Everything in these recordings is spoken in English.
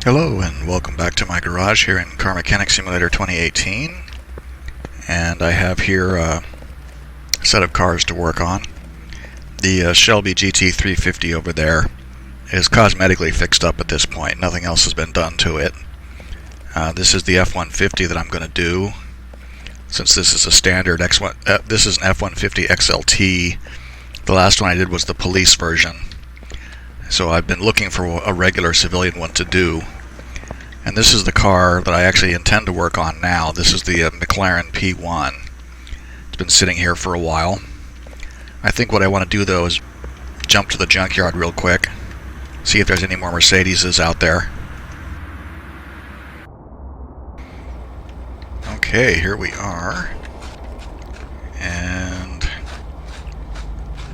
Hello and welcome back to my garage here in Car Mechanic Simulator 2018, and I have here a set of cars to work on. The Shelby GT350 over there is cosmetically fixed up at this point. Nothing else has been done to it. This is the F-150 that I'm going to do. Since this is a standard X1, this is an F-150 XLT. The last one I did was the police version. So I've been looking for a regular civilian one to do. And this is the car that I actually intend to work on now. This is the McLaren P1. It's been sitting here for a while. I think what I want to do though is jump to the junkyard real quick, see if there's any more Mercedeses out there. Okay, here we are. And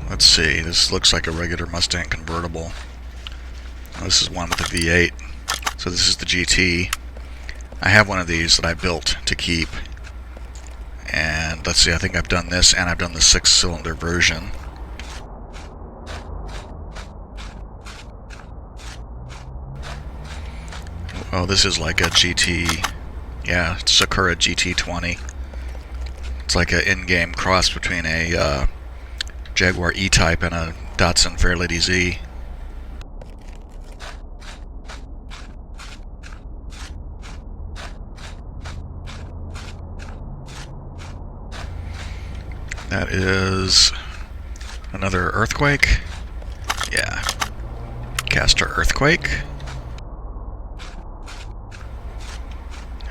let's see, this looks like a regular Mustang convertible. This is one with the V8. So this is the GT. I have one of these that I built to keep. And let's see, I think I've done this and I've done the 6-cylinder version. Oh, this is like a GT. Yeah, it's Sakura GT20. It's like an in-game cross between a Jaguar E-Type and a Datsun Fairlady Z. That is another Earthquake. Yeah. Caster Earthquake.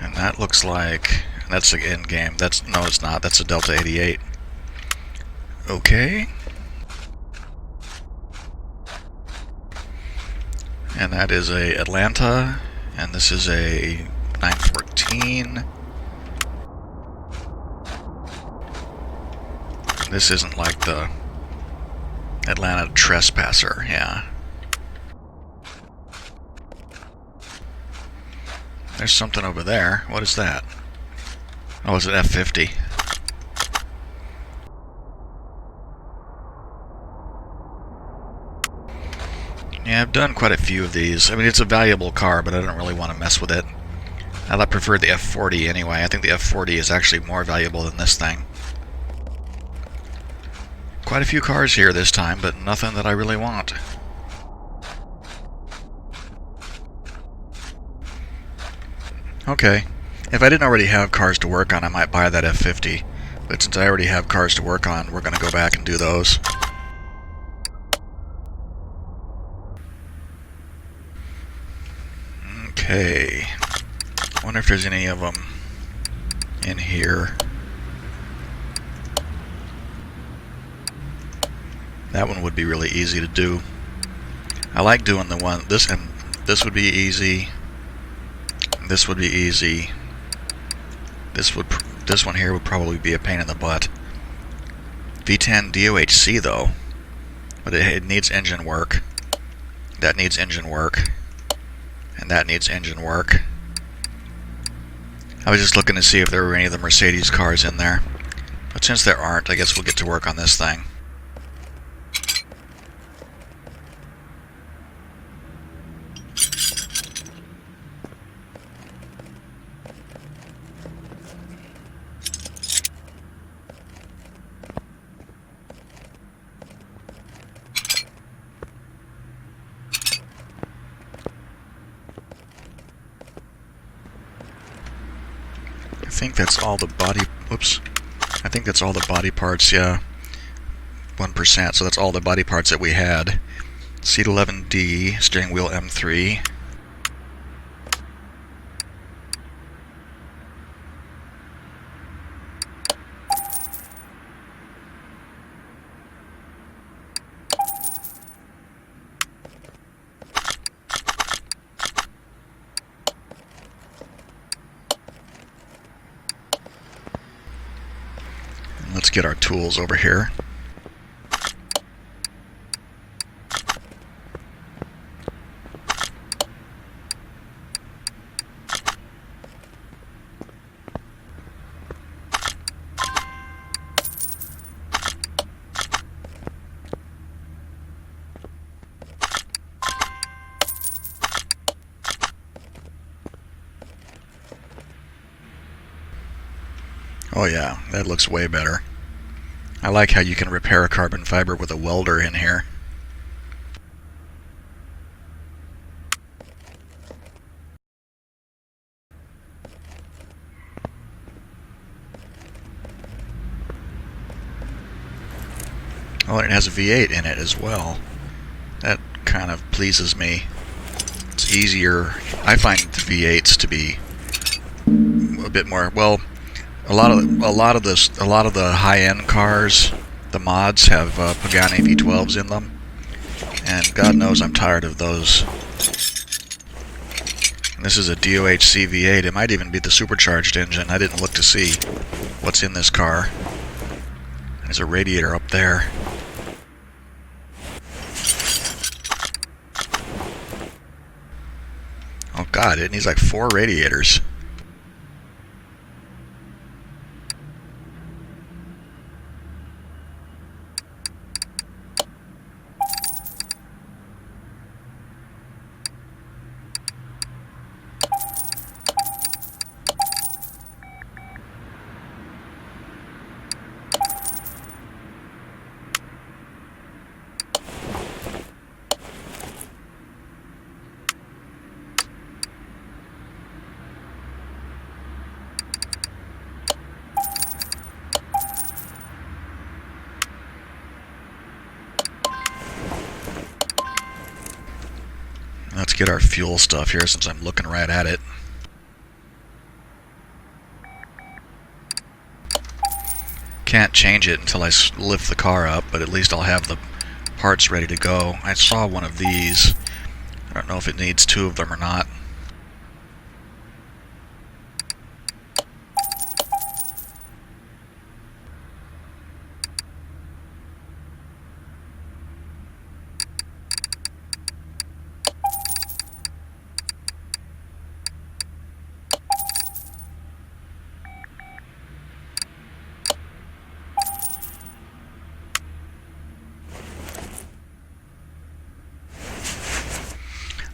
And that looks like that's the end game. No, it's not. That's a Delta 88. Okay. And that is a Atlanta, and this is a 914. This isn't like the Atlanta Trespasser, yeah. There's something over there. What is that? Oh, it's an F50. Yeah, I've done quite a few of these. I mean, it's a valuable car, but I don't really want to mess with it. I prefer the F40 anyway. I think the F40 is actually more valuable than this thing. Quite a few cars here this time, but nothing that I really want. Okay, if I didn't already have cars to work on, I might buy that F50. But since I already have cars to work on, we're going to go back and do those. Okay, I wonder if there's any of them in here. That one would be really easy to do. I like doing the one, this would be easy. This would be easy. This one here would probably be a pain in the butt. V10 DOHC though, but it needs engine work. That needs engine work. And that needs engine work. I was just looking to see if there were any of the Mercedes cars in there. But since there aren't, I guess we'll get to work on this thing. I think that's all the body, whoops, I think that's all the body parts, yeah, 1%, so that's all the body parts that we had. Seat 11D, steering wheel M3. Let's get our tools over here. Oh yeah, that looks way better. I like how you can repair a carbon fiber with a welder in here. Oh, and it has a V8 in it as well. That kind of pleases me. It's easier. I find the V8s to be a bit more, well, a lot of the high-end cars, the mods have Pagani V12s in them, and God knows I'm tired of those. And this is a DOHC V8. It might even be the supercharged engine. I didn't look to see what's in this car. There's a radiator up there. Oh God, it needs like 4 radiators. Let's get our fuel stuff here since I'm looking right at it. Can't change it until I lift the car up, but at least I'll have the parts ready to go. I saw one of these. I don't know if it needs 2 of them or not.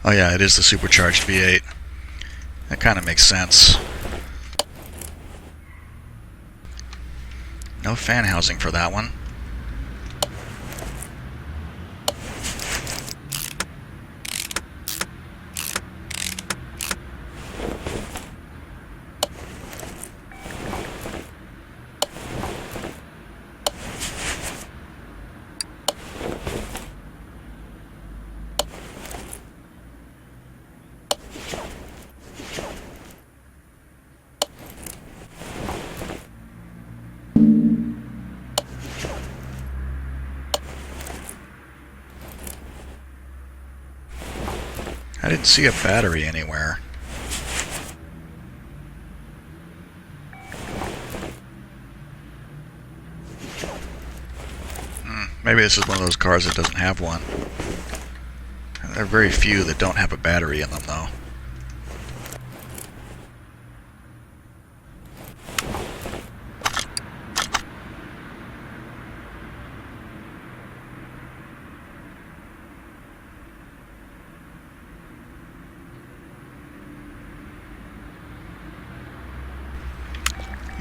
Oh yeah, it is the supercharged V8. That kind of makes sense. No fan housing for that one. I didn't see a battery anywhere. Maybe this is one of those cars that doesn't have one. There are very few that don't have a battery in them, though.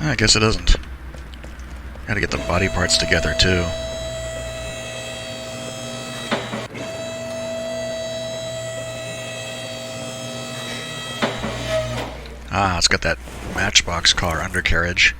I guess it doesn't. Gotta get the body parts together, too. Ah, it's got that Matchbox car undercarriage.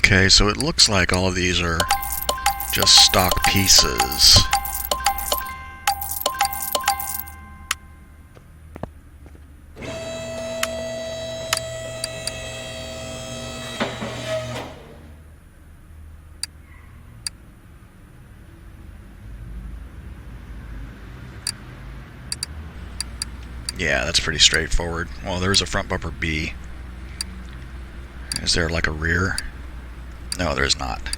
Okay, so it looks like all of these are just stock pieces. Yeah, that's pretty straightforward. Well, there's a front bumper B. Is there like a rear? No, there's not.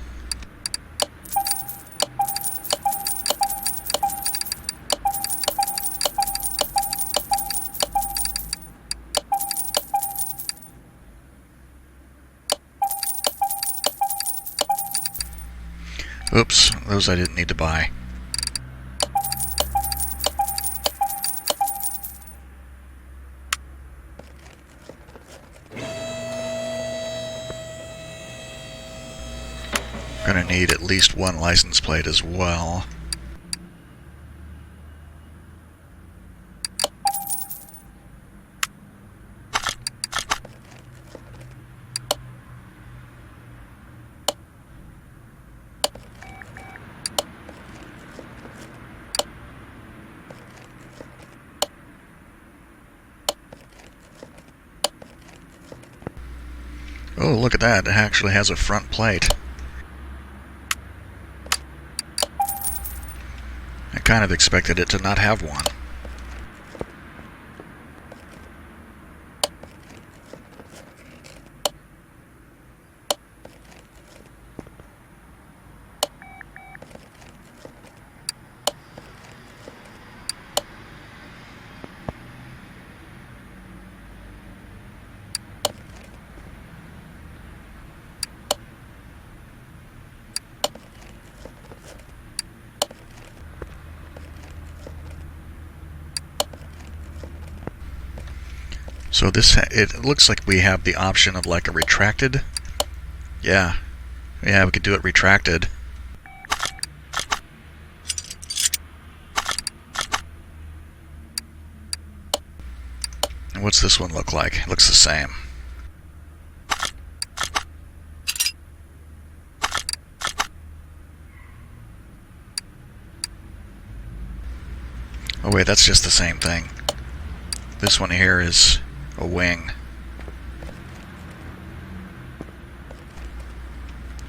Oops, those I didn't need to buy. Gonna need at least one license plate as well. Oh, look at that. It actually has a front plate. I kind of expected it to not have one. So it looks like we have the option of like a retracted. Yeah, we could do it retracted. And what's this one look like? It looks the same. Oh wait, that's just the same thing. This one here is a wing.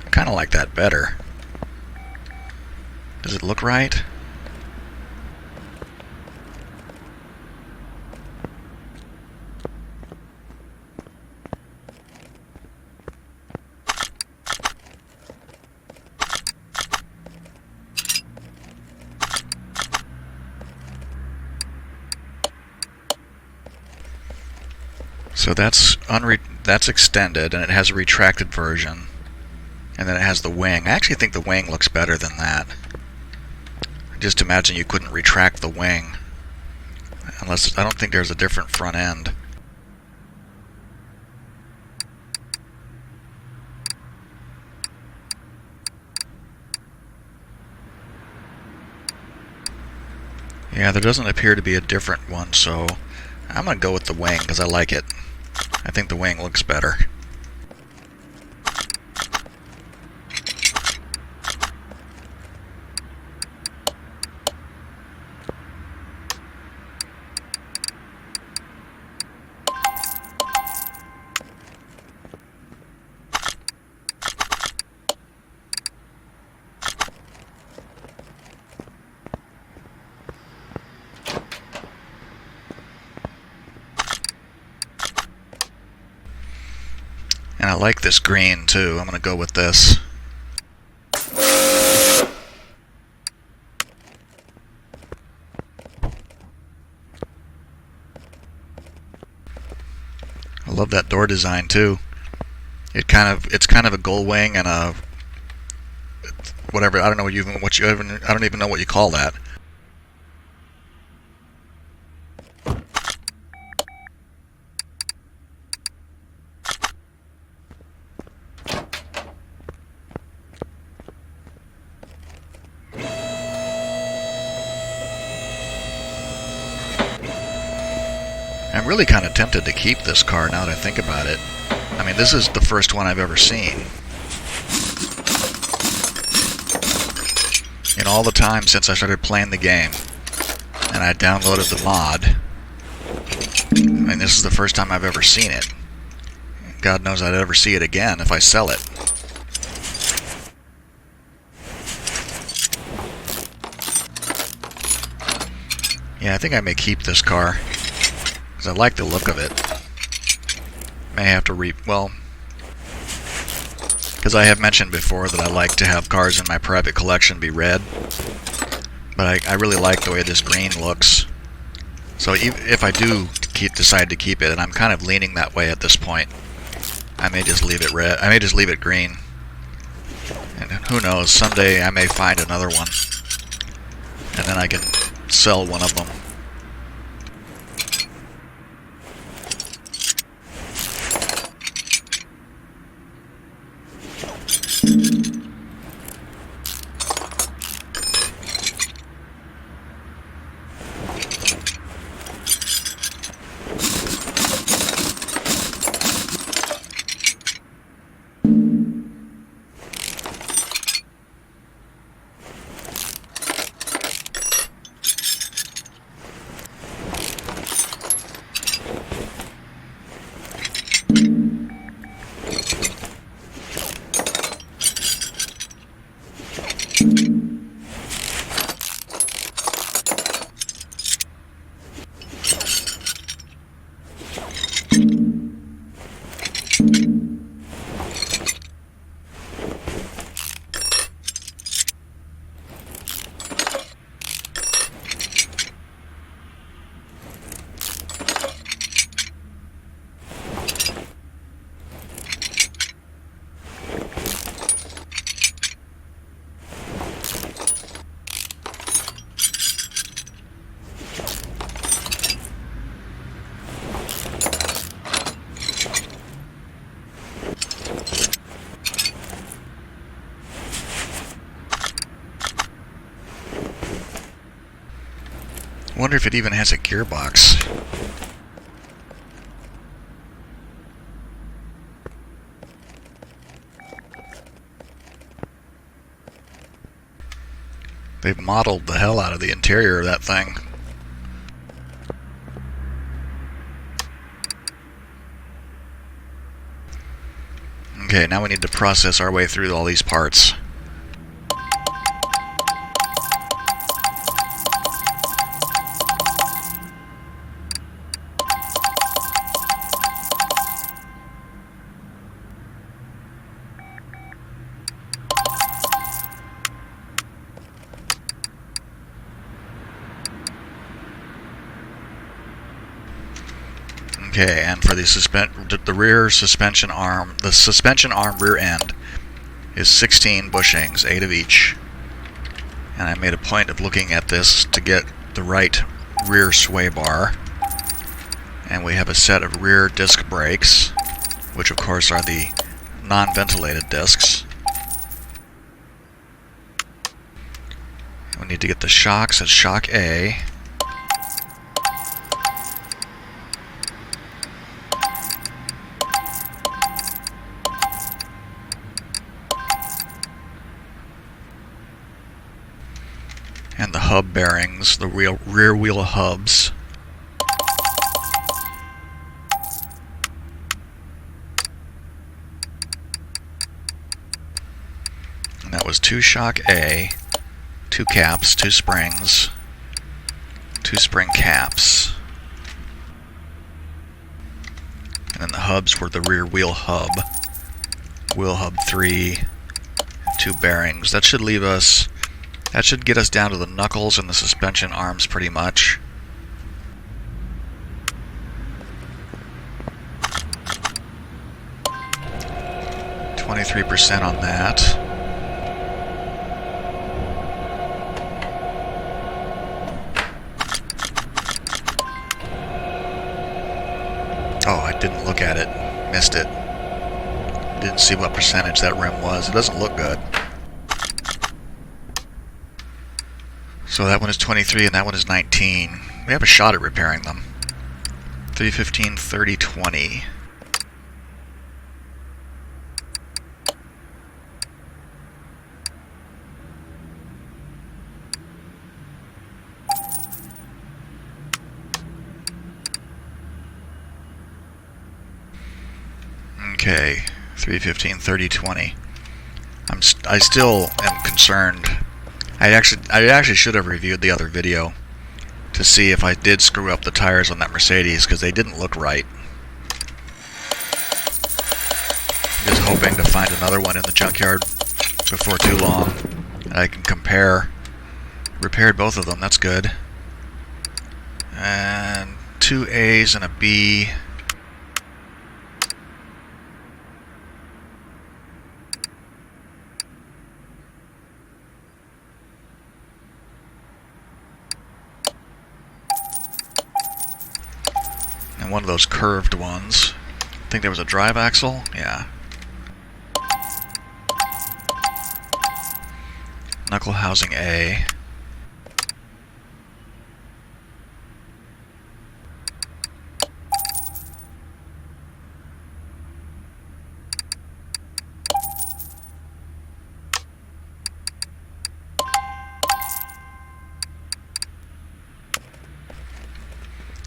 I kind of like that better. Does it look right? So that's extended, and it has a retracted version, and then it has the wing. I actually think the wing looks better than that. Just imagine you couldn't retract the wing, unless I don't think there's a different front end. Yeah, there doesn't appear to be a different one, so I'm gonna go with the wing because I like it. I think the wing looks better. And I like this green too. I'm going to go with this. I love that door design too. It's kind of a gull wing and a whatever. I don't know I don't even know what you call that. I'm really kind of tempted to keep this car now that I think about it. I mean, this is the first one I've ever seen. In all the time since I started playing the game, and I downloaded the mod, I mean, this is the first time I've ever seen it. God knows I'd ever see it again if I sell it. Yeah, I think I may keep this car. I like the look of it. May have to well, because I have mentioned before that I like to have cars in my private collection be red, but I really like the way this green looks. So if I do decide to keep it, and I'm kind of leaning that way at this point, I may just leave it red. I may just leave it green. And who knows, someday I may find another one, and then I can sell one of them. I wonder if it even has a gearbox. They've modeled the hell out of the interior of that thing. Okay, now we need to process our way through all these parts. Okay, and for the rear suspension arm, the suspension arm rear end is 16 bushings, 8 of each. And I made a point of looking at this to get the right rear sway bar. And we have a set of rear disc brakes, which of course are the non-ventilated discs. We need to get the shocks at shock A. And the hub bearings, the rear wheel hubs. And that was 2 shock A, 2 caps, 2 springs, 2 spring caps. And then the hubs were the rear wheel hub 3, 2 bearings. That should leave us, that should get us down to the knuckles and the suspension arms pretty much. %, on that. Oh, I didn't look at it. Missed it. Didn't see what percentage that rim was. It doesn't look good. So that one is 23 and that one is 19. We have a shot at repairing them. 315, 30, 20. Okay, 315, 30, 20. I still am concerned. I actually should have reviewed the other video to see if I did screw up the tires on that Mercedes, because they didn't look right. I'm just hoping to find another one in the junkyard before too long, and I can compare. Repaired both of them, that's good. And 2 A's and a B. and one of those curved ones. I think there was a drive axle. Yeah. Knuckle housing A.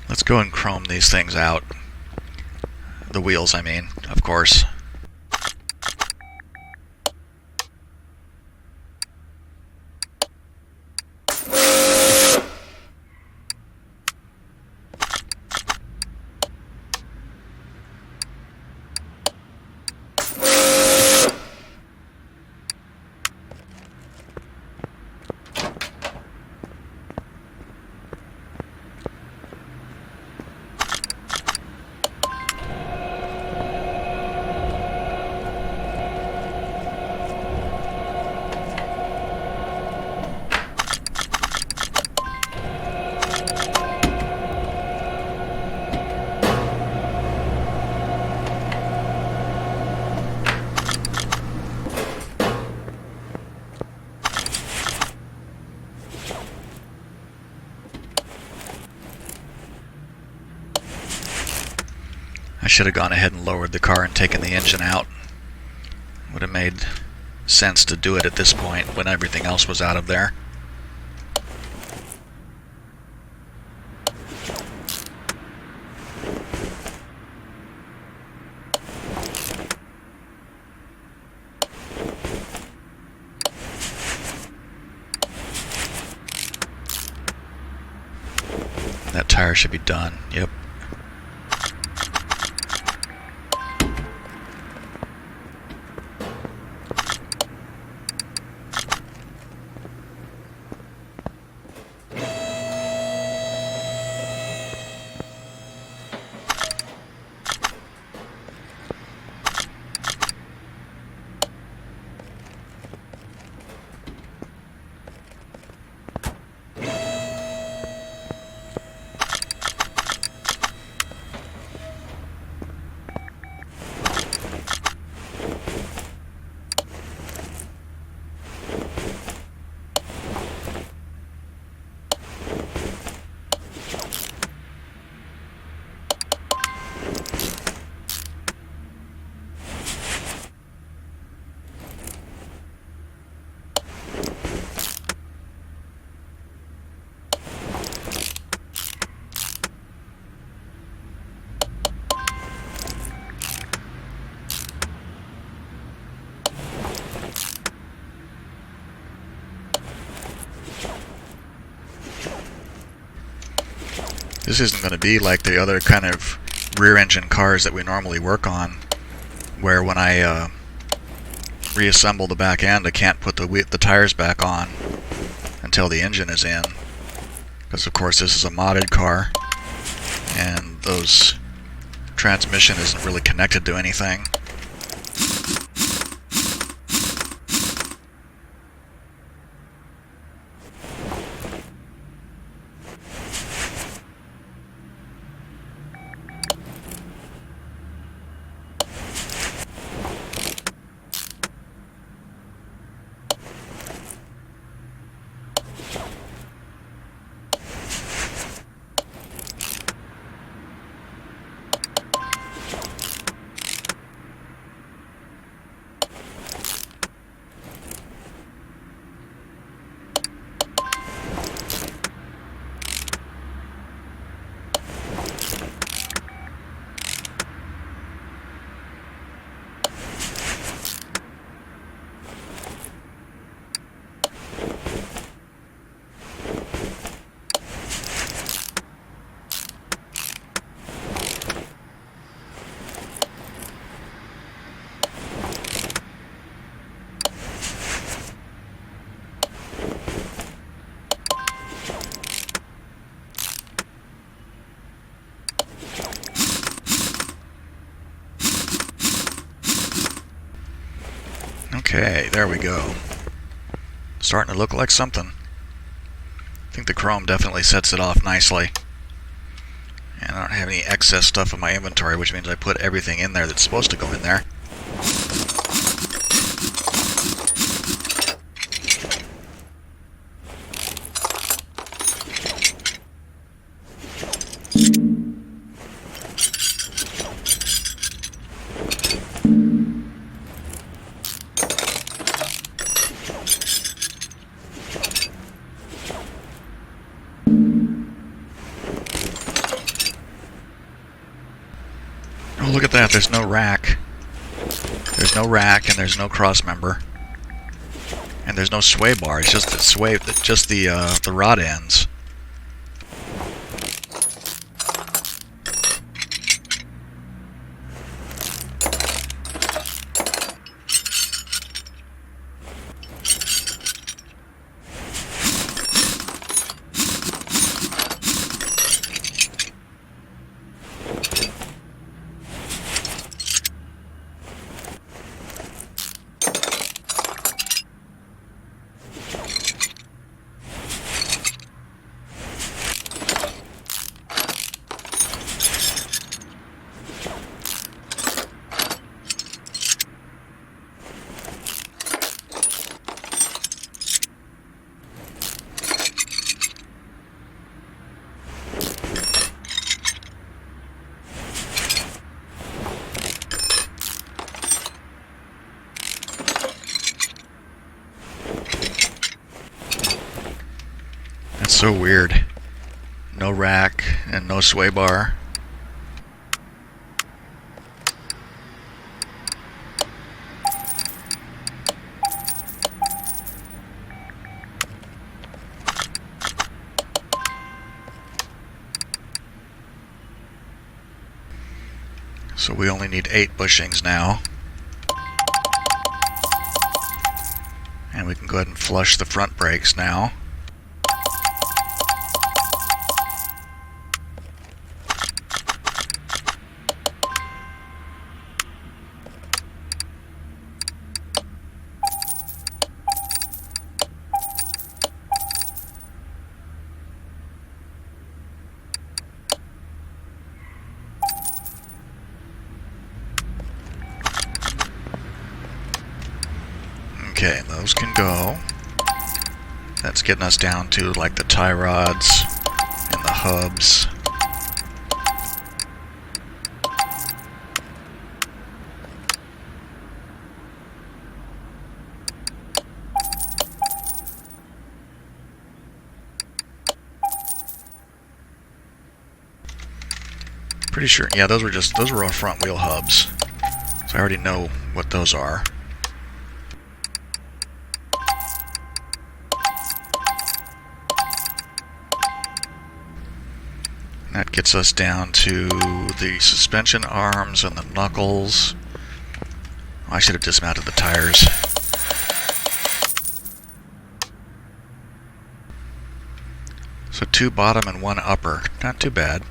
Let's go and chrome these things out. The wheels, I mean, of course. I should have gone ahead and lowered the car and taken the engine out. Would have made sense to do it at this point when everything else was out of there. That tire should be done. Yep. This isn't going to be like the other kind of rear-engine cars that we normally work on, where when I reassemble the back end, I can't put the tires back on until the engine is in. Because of course this is a modded car, and those transmission isn't really connected to anything. Okay, there we go. Starting to look like something. I think the chrome definitely sets it off nicely. And I don't have any excess stuff in my inventory, which means I put everything in there that's supposed to go in there. Oh, look at that, there's no rack. There's no rack and there's no cross member. And there's no sway bar, it's just the sway, just the rod ends. That's so weird. No rack and no sway bar. So we only need 8 bushings now. And we can go ahead and flush the front brakes now. Okay, those can go. That's getting us down to like the tie rods and the hubs. Pretty sure, yeah, those were all front wheel hubs. So I already know what those are. That gets us down to the suspension arms and the knuckles. I should have dismounted the tires. So 2 bottom and 1 upper. Not too bad.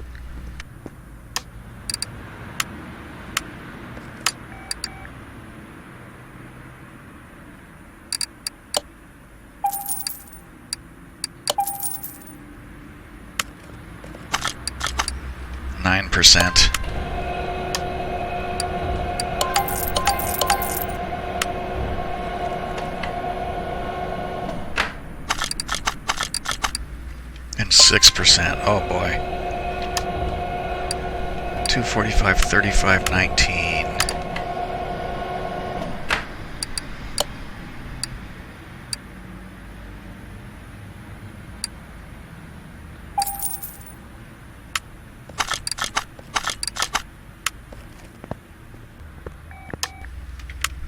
%. And 6%. Oh boy. 245, 35, 19.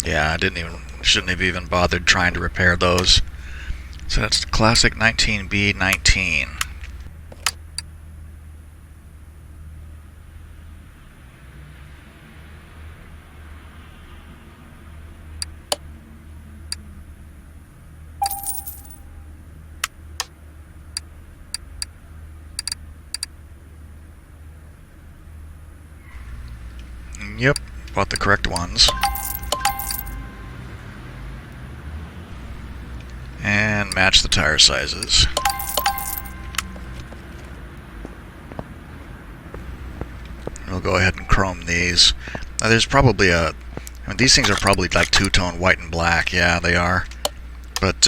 Yeah, shouldn't have even bothered trying to repair those. So that's the classic 19B19. Yep, bought the correct ones. And match the tire sizes. I'll go ahead and chrome these. Now, there's probably I mean, these things are probably like two-tone white and black. Yeah, they are. But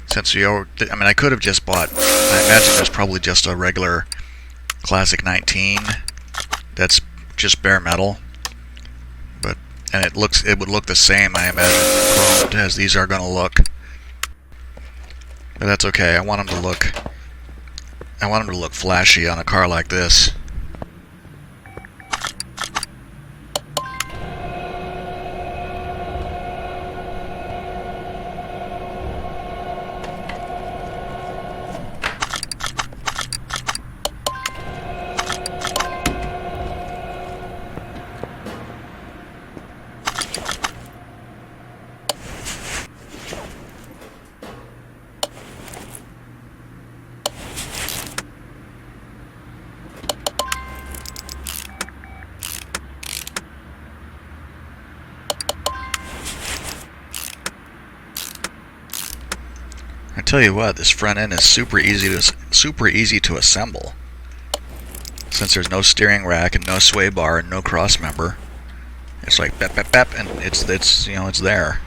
since I mean, I could have just bought. I imagine there's probably just a regular Classic 19 that's just bare metal. And it would look the same, I imagine, chromed as these are going to look. But that's okay. I want them to look flashy on a car like this. I tell you what, this front end is super easy to assemble. Since there's no steering rack and no sway bar and no cross member, it's like bep bep bep, and it's there.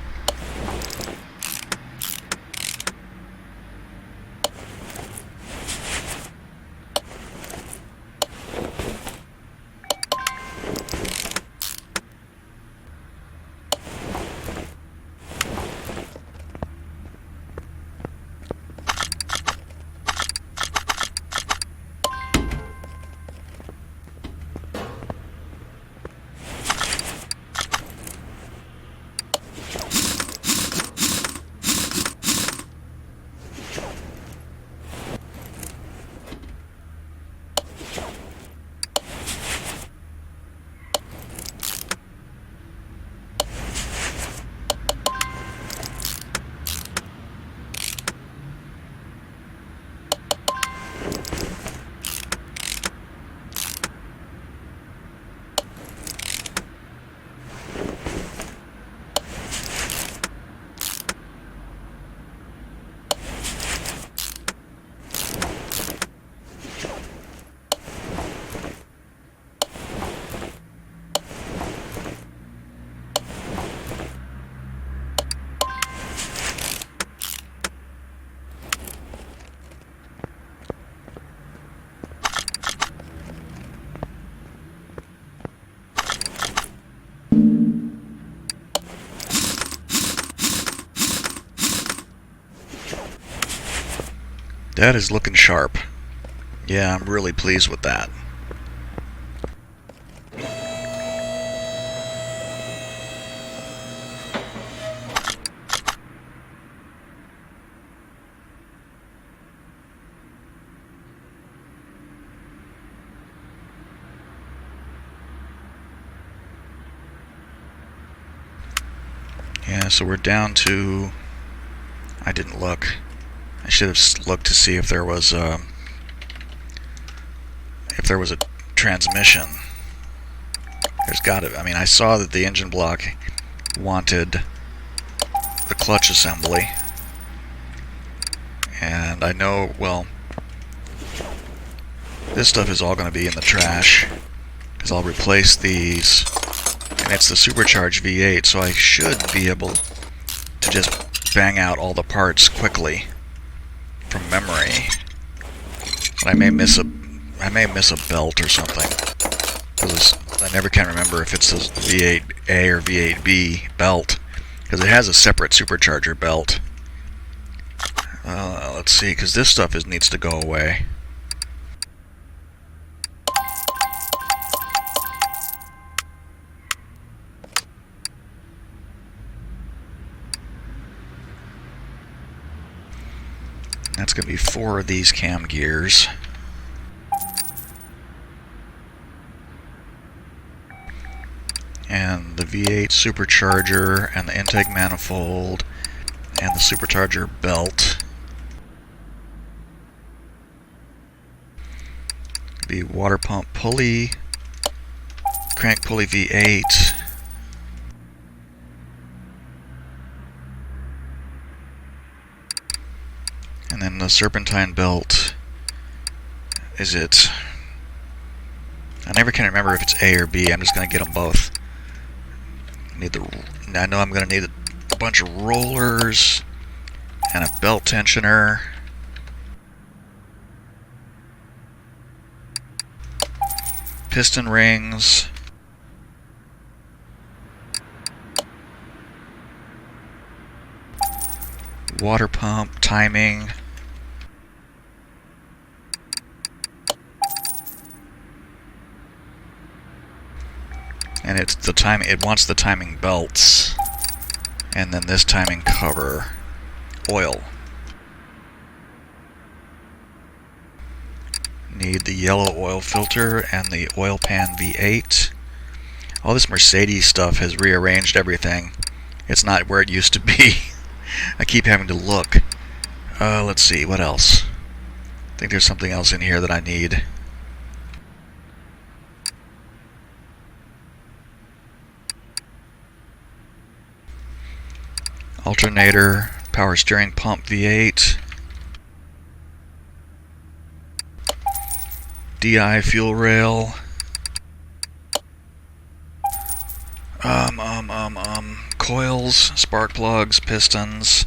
That is looking sharp. Yeah, I'm really pleased with that. Yeah, so we're down to... I didn't look. I should have looked to see if there was a transmission. There's got to. I mean, I saw that the engine block wanted the clutch assembly, and I know, well, this stuff is all going to be in the trash because I'll replace these, and it's the supercharged V8, so I should be able to just bang out all the parts quickly from memory. But I may miss a belt or something, because I never can remember if it's the V8A or V8B belt, because it has a separate supercharger belt. Let's see, because this stuff needs to go away. That's going to be 4 of these cam gears. And the V8 supercharger, and the intake manifold, and the supercharger belt. The water pump pulley, crank pulley V8. And then the serpentine belt, I I never can remember if it's A or B. I'm just going to get them both. I know I'm going to need a bunch of rollers and a belt tensioner. Piston rings. Water pump, timing. And it's the timing, it wants the timing belts. And then this timing cover. Oil. Need the yellow oil filter and the oil pan V8. All this Mercedes stuff has rearranged everything. It's not where it used to be. I keep having to look. Let's see, what else? I think there's something else in here that I need. Alternator, power steering pump V8. DI fuel rail. Coils, spark plugs, pistons.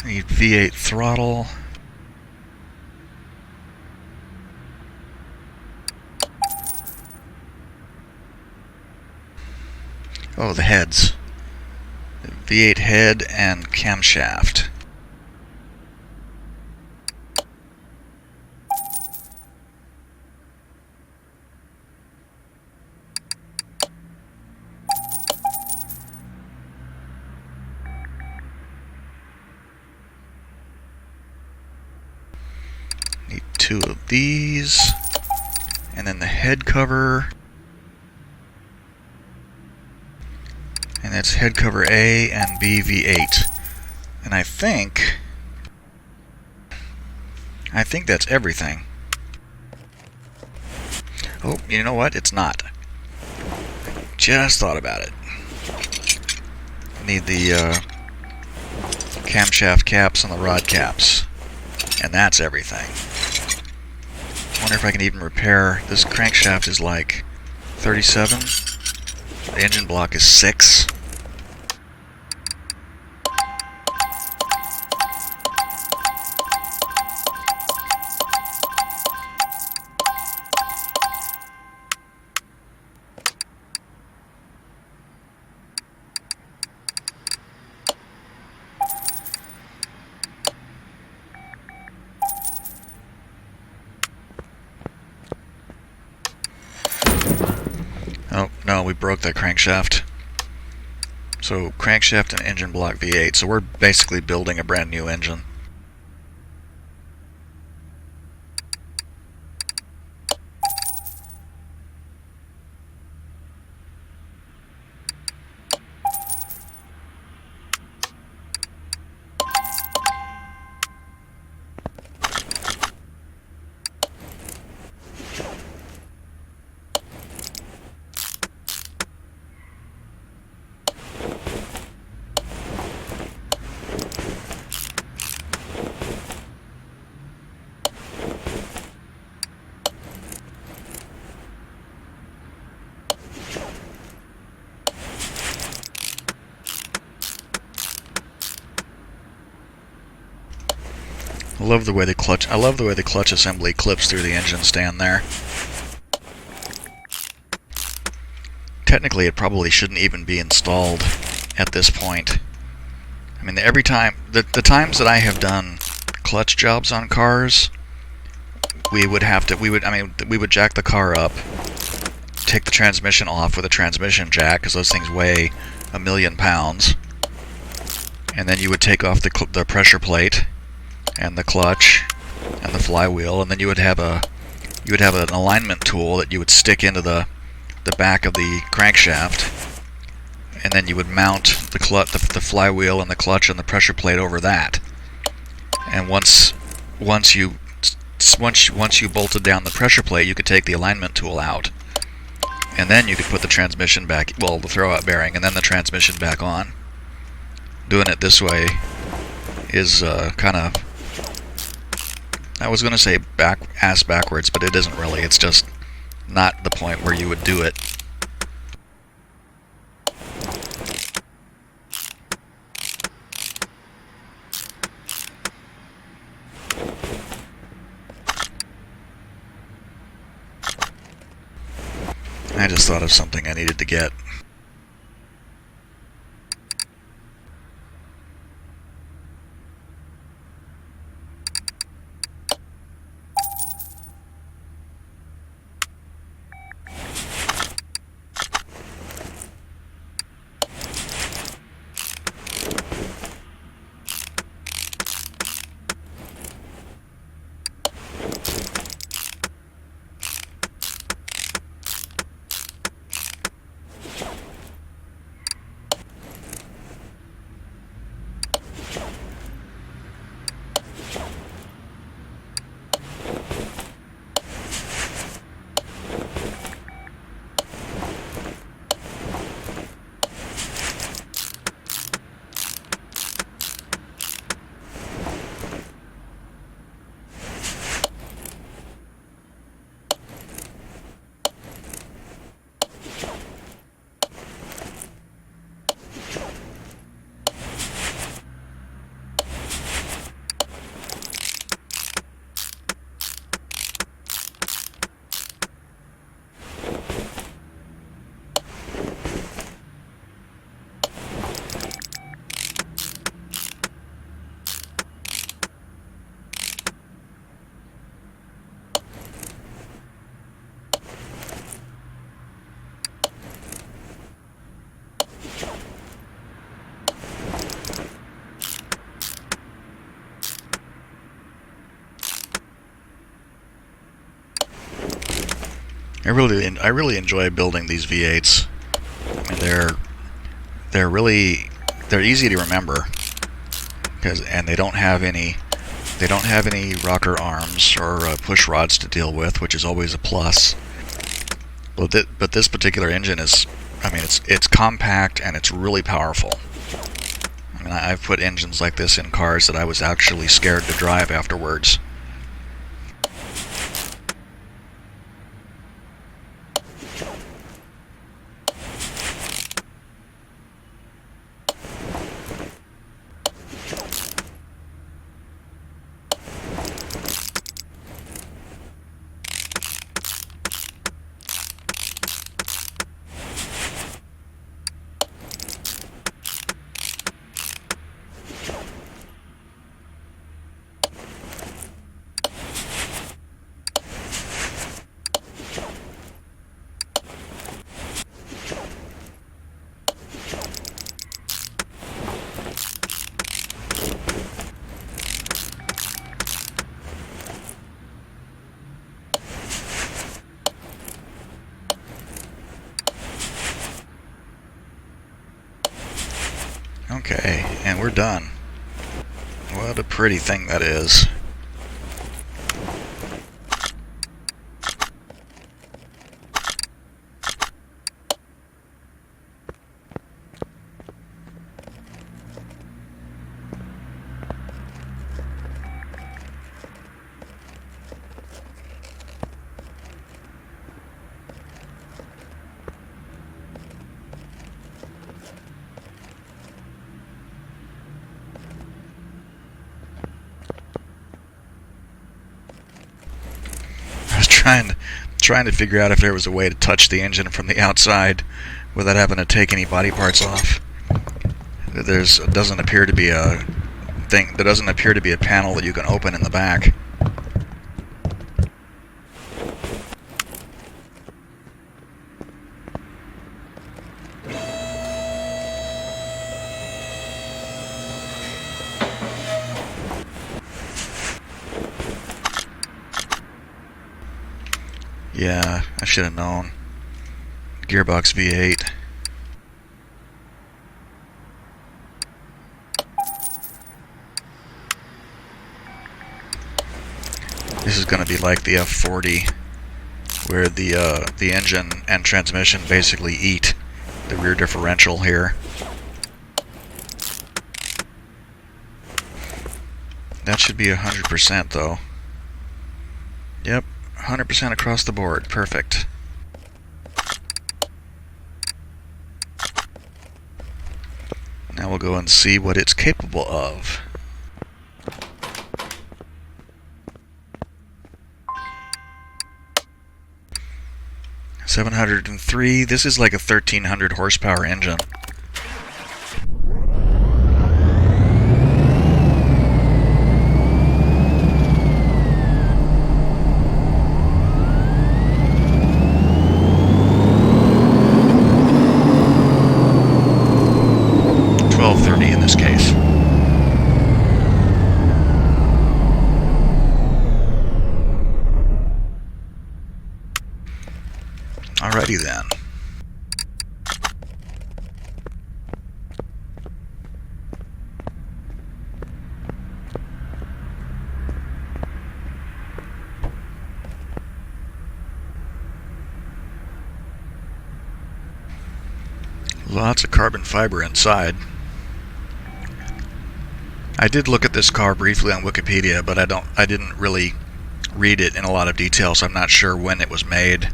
Need V8 throttle. Oh, the heads. V8 head and camshaft. Need 2 of these. And then the head cover. And that's head cover A and B V8. And I think that's everything. Oh, you know what? It's not. Just thought about it. Need the camshaft caps and the rod caps. And that's everything. Wonder if I can even repair. This crankshaft is like 37. The engine block is 6. Oh, no, we broke that crankshaft. So, crankshaft and engine block V8. So we're basically building a brand new engine. I love the way the clutch assembly clips through the engine stand there. Technically, it probably shouldn't even be installed at this point. I mean, every time the times that I have done clutch jobs on cars, we would jack the car up, take the transmission off with a transmission jack because those things weigh 1,000,000 pounds, and then you would take off the pressure plate and the clutch and the flywheel, and then you would have an alignment tool that you would stick into the back of the crankshaft, and then you would mount the flywheel and the clutch and the pressure plate over that. And once you once you bolted down the pressure plate, you could take the alignment tool out, and then you could put the transmission back, well, the throwout bearing, and then the transmission back on. Doing it this way is kind of, I was going to say ass backwards, but it isn't really. It's just not the point where you would do it. I just thought of something I needed to get. I really enjoy building these V8s. I mean, they're easy to remember, and they don't have any rocker arms or push rods to deal with, which is always a plus. But this particular engine is, I mean, it's compact and it's really powerful. I mean, I've put engines like this in cars that I was actually scared to drive afterwards. Okay, and we're done. What a pretty thing that is. Trying to figure out if there was a way to touch the engine from the outside without having to take any body parts off. There doesn't appear to be a panel that you can open in the back. Yeah, I should have known. Gearbox V8. going to be like the F40, where the engine and transmission basically eat the rear differential here. That should be 100% though. Yep, 100% across the board. Perfect. Now we'll go and see what it's capable of. $703. This is like a 1,300 horsepower engine. In this case. Alrighty then. Lots of carbon fiber inside. I did look at this car briefly on Wikipedia, but I didn't really read it in a lot of detail, so I'm not sure when it was made.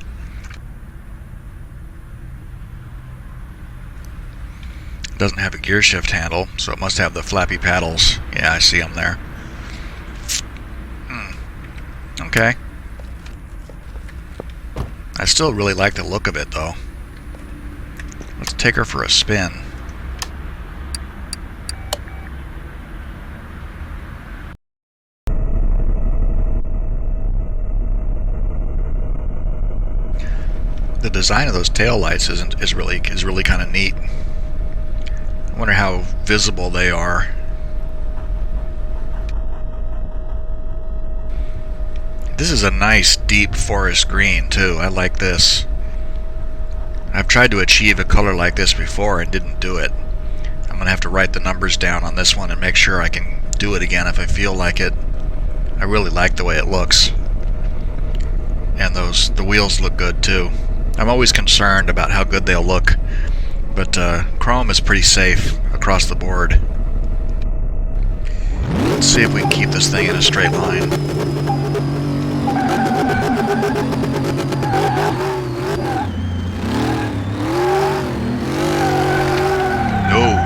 It doesn't have a gear shift handle, so it must have the flappy paddles. Yeah, I see them there. Okay. I still really like the look of it, though. Let's take her for a spin. The design of those taillights is really kind of neat. I wonder how visible they are. This is a nice deep forest green too. I like this. I've tried to achieve a color like this before and didn't do it. I'm gonna have to write the numbers down on this one and make sure I can do it again if I feel like it. I really like the way it looks. And the wheels look good too. I'm always concerned about how good they'll look, but chrome is pretty safe across the board. Let's see if we can keep this thing in a straight line. No.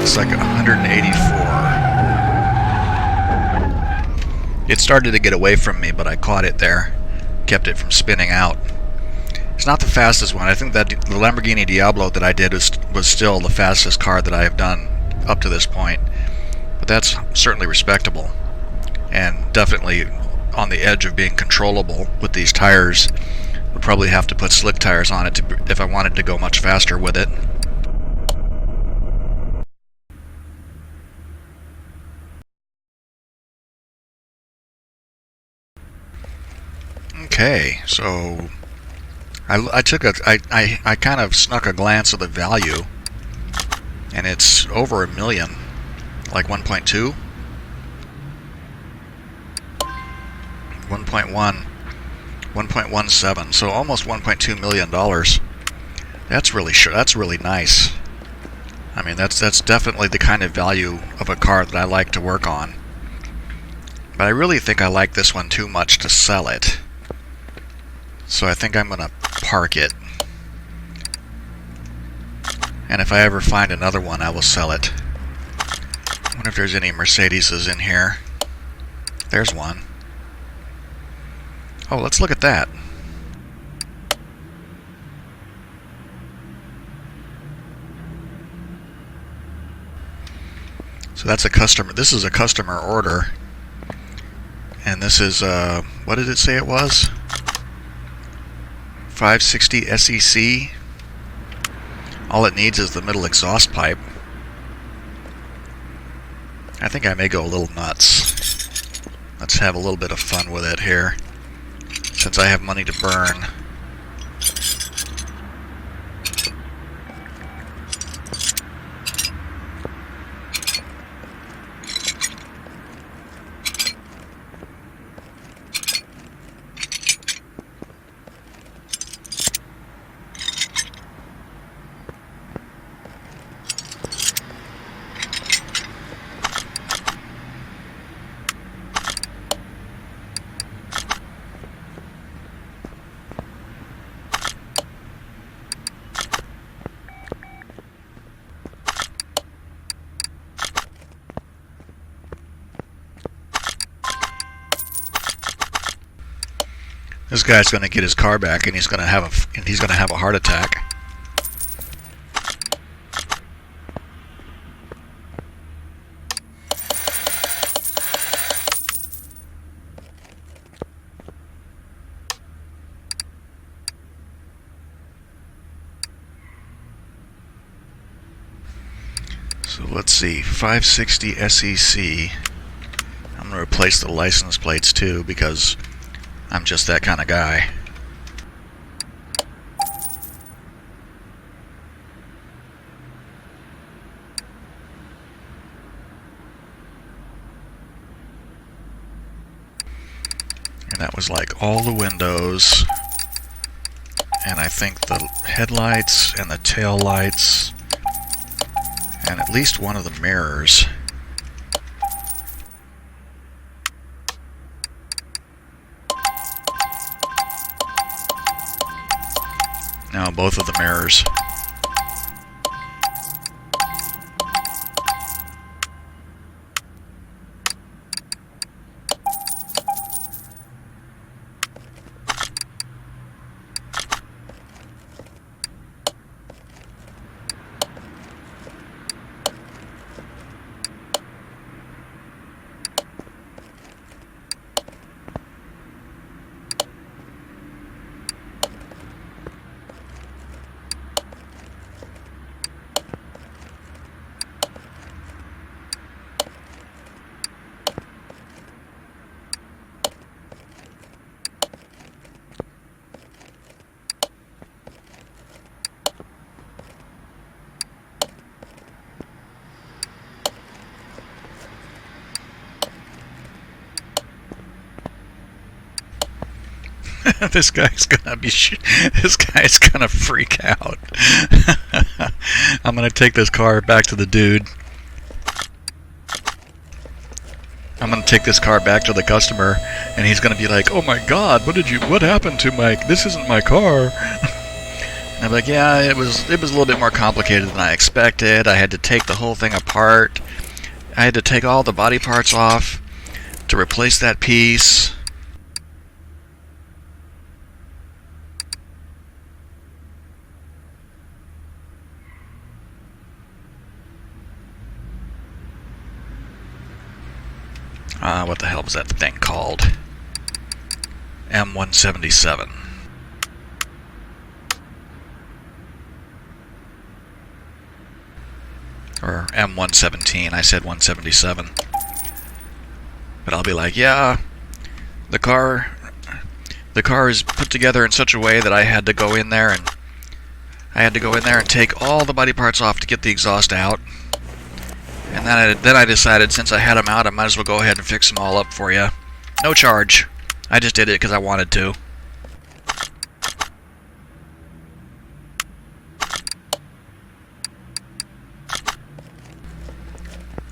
It's like 184. It started to get away from me, but I caught it there. Kept it from spinning out. It's not the fastest one. I think that the Lamborghini Diablo that I did was still the fastest car that I have done up to this point. But that's certainly respectable. And definitely on the edge of being controllable with these tires. Would probably have to put slick tires on it if I wanted to go much faster with it. Okay, so I kind of snuck a glance at the value, and it's over $1 million, like 1.2, 1.1, 1.17, so almost $1.2 million. That's really nice. I mean, that's definitely the kind of value of a car that I like to work on. But I really think I like this one too much to sell it. So I think I'm going to park it. And if I ever find another one, I will sell it. I wonder if there's any Mercedeses in here. There's one. Oh, let's look at that. So that's a customer. This is a customer order. And this is, what did it say it was? 560 SEC. All it needs is the middle exhaust pipe. I think I may go a little nuts. Let's have a little bit of fun with it here, since I have money to burn. This guy's going to get his car back, and he's going to have a heart attack. So let's see, 560 SEC. I'm going to replace the license plates too, because I'm just that kind of guy. And that was like all the windows, and I think the headlights and the tail lights, and at least one of the mirrors. Now both of the mirrors. This guy's gonna freak out. I'm gonna take this car back to the dude. I'm gonna take this car back to the customer, and he's gonna be like, "Oh my God, what happened to this isn't my car." And I'm like, "Yeah, it was a little bit more complicated than I expected. I had to take the whole thing apart. I had to take all the body parts off to replace that piece." What the hell was that thing called? M177. Or M117, I said 177. But I'll be like, yeah, the car is put together in such a way that I had to go in there and take all the body parts off to get the exhaust out. And then I decided, since I had them out, I might as well go ahead and fix them all up for you. No charge. I just did it because I wanted to.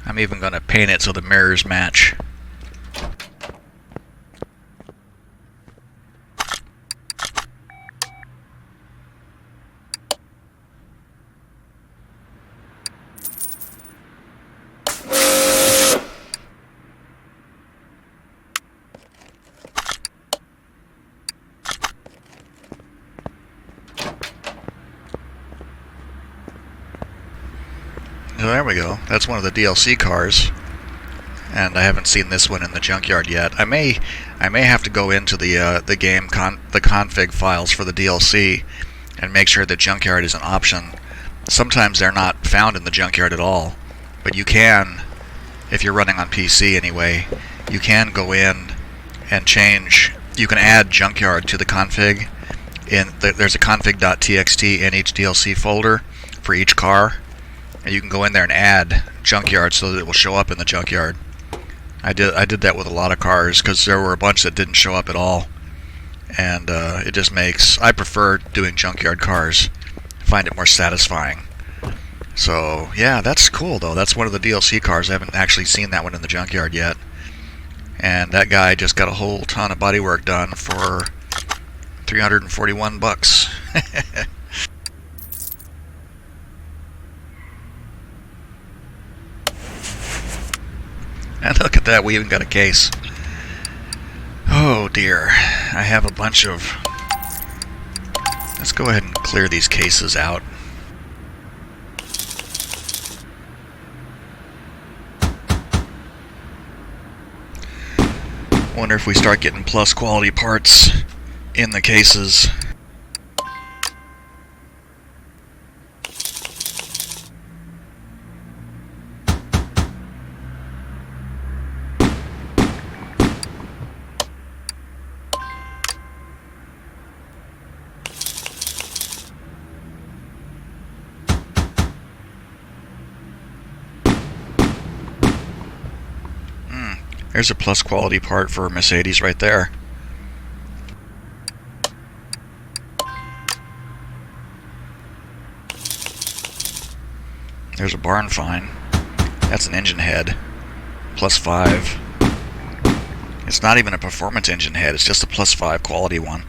I'm even going to paint it so the mirrors match. So there we go. That's one of the DLC cars, and I haven't seen this one in the Junkyard yet. I may have to go into the config files for the DLC and make sure that Junkyard is an option. Sometimes they're not found in the Junkyard at all, but you can if you're running on PC anyway, you can go in and change. You can add Junkyard to the config. There's a config.txt NHDLC folder for each car, and you can go in there and add Junkyard so that it will show up in the Junkyard. I did that with a lot of cars because there were a bunch that didn't show up at all, and it just makes. I prefer doing Junkyard cars. I find it more satisfying. So yeah, that's cool though. That's one of the DLC cars. I haven't actually seen that one in the Junkyard yet. And that guy just got a whole ton of bodywork done for $341. And look at that, we even got a case. Oh dear, I have a bunch of... Let's go ahead and clear these cases out. Wonder if we start getting plus quality parts in the cases. There's a plus quality part for Mercedes right there. There's a barn find. That's an engine head. +5. It's not even a performance engine head, it's just a +5 quality one.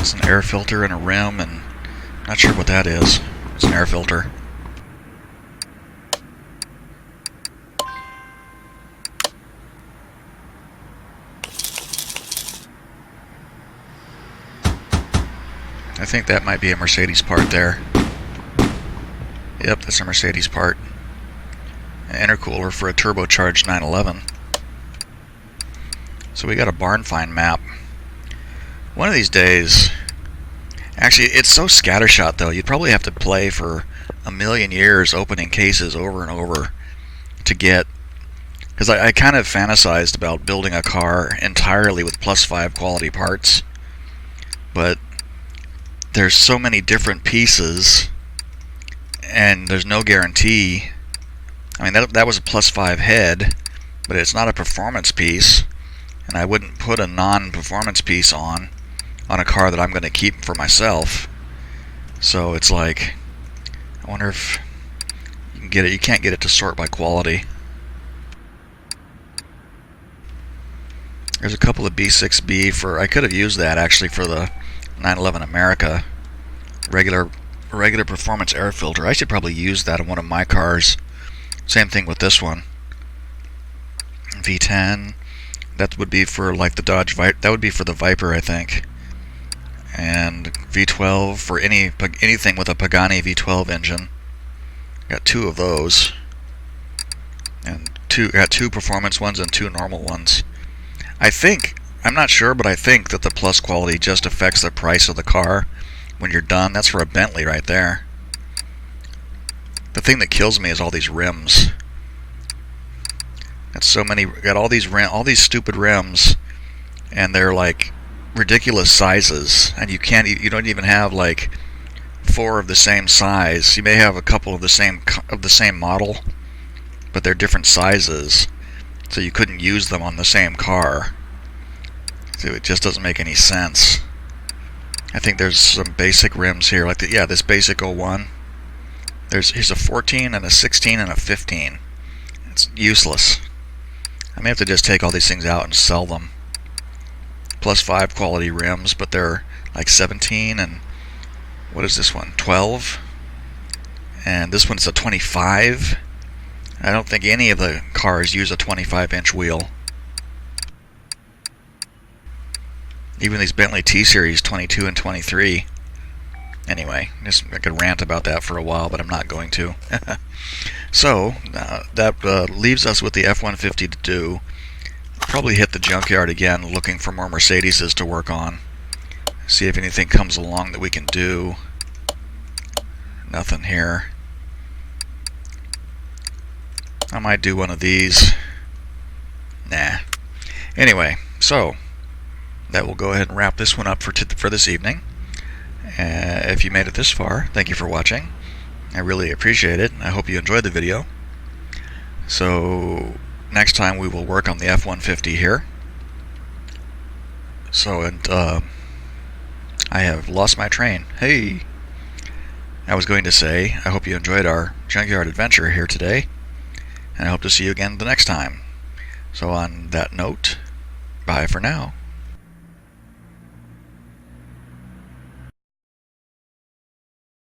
It's an air filter and a rim, and not sure what that is. It's an air filter. I think that might be a Mercedes part there. Yep, that's a Mercedes part. An intercooler for a turbocharged 911. So we got a barn find map. One of these days, actually it's so scattershot though, you'd probably have to play for a million years opening cases over and over to get, because I kind of fantasized about building a car entirely with +5 quality parts, but there's so many different pieces and there's no guarantee. I mean, that was a +5 head, but it's not a performance piece, and I wouldn't put a non-performance piece on a car that I'm going to keep for myself. So it's like, I wonder if you can get it. You can't get it to sort by quality. There's a couple of B6B for, I could have used that actually for the 911 America regular performance air filter. I should probably use that in one of my cars. Same thing with this one. V10. That would be for like the Dodge Viper. That would be for the Viper, I think. And V12 for anything with a Pagani V12 engine. Got 2 of those. And got 2 performance ones and 2 normal ones. I'm not sure, but I think that the plus quality just affects the price of the car when you're done. That's for a Bentley right there. The thing that kills me is all these rims. Got so many. Got all these stupid rims, and they're like ridiculous sizes. And you don't even have like 4 of the same size. You may have a couple of the same model, but they're different sizes, so you couldn't use them on the same car. So it just doesn't make any sense. I think there's some basic rims here, like this basic 01. Here's a 14 and a 16 and a 15. It's useless. I may have to just take all these things out and sell them. +5 quality rims, but they're like 17 and what is this one? 12. And this one's a 25. I don't think any of the cars use a 25-inch wheel. Even these Bentley T-Series 22 and 23. Anyway, I could rant about that for a while, but I'm not going to. So, that leaves us with the F-150 to do. Probably hit the junkyard again looking for more Mercedeses to work on. See if anything comes along that we can do. Nothing here. I might do one of these. Nah. Anyway, so that will go ahead and wrap this one up for this evening. If you made it this far, thank you for watching. I really appreciate it. I hope you enjoyed the video. So next time we will work on the F-150 here. So, and I have lost my train. Hey! I was going to say, I hope you enjoyed our Junkyard adventure here today, and I hope to see you again the next time. So on that note, bye for now.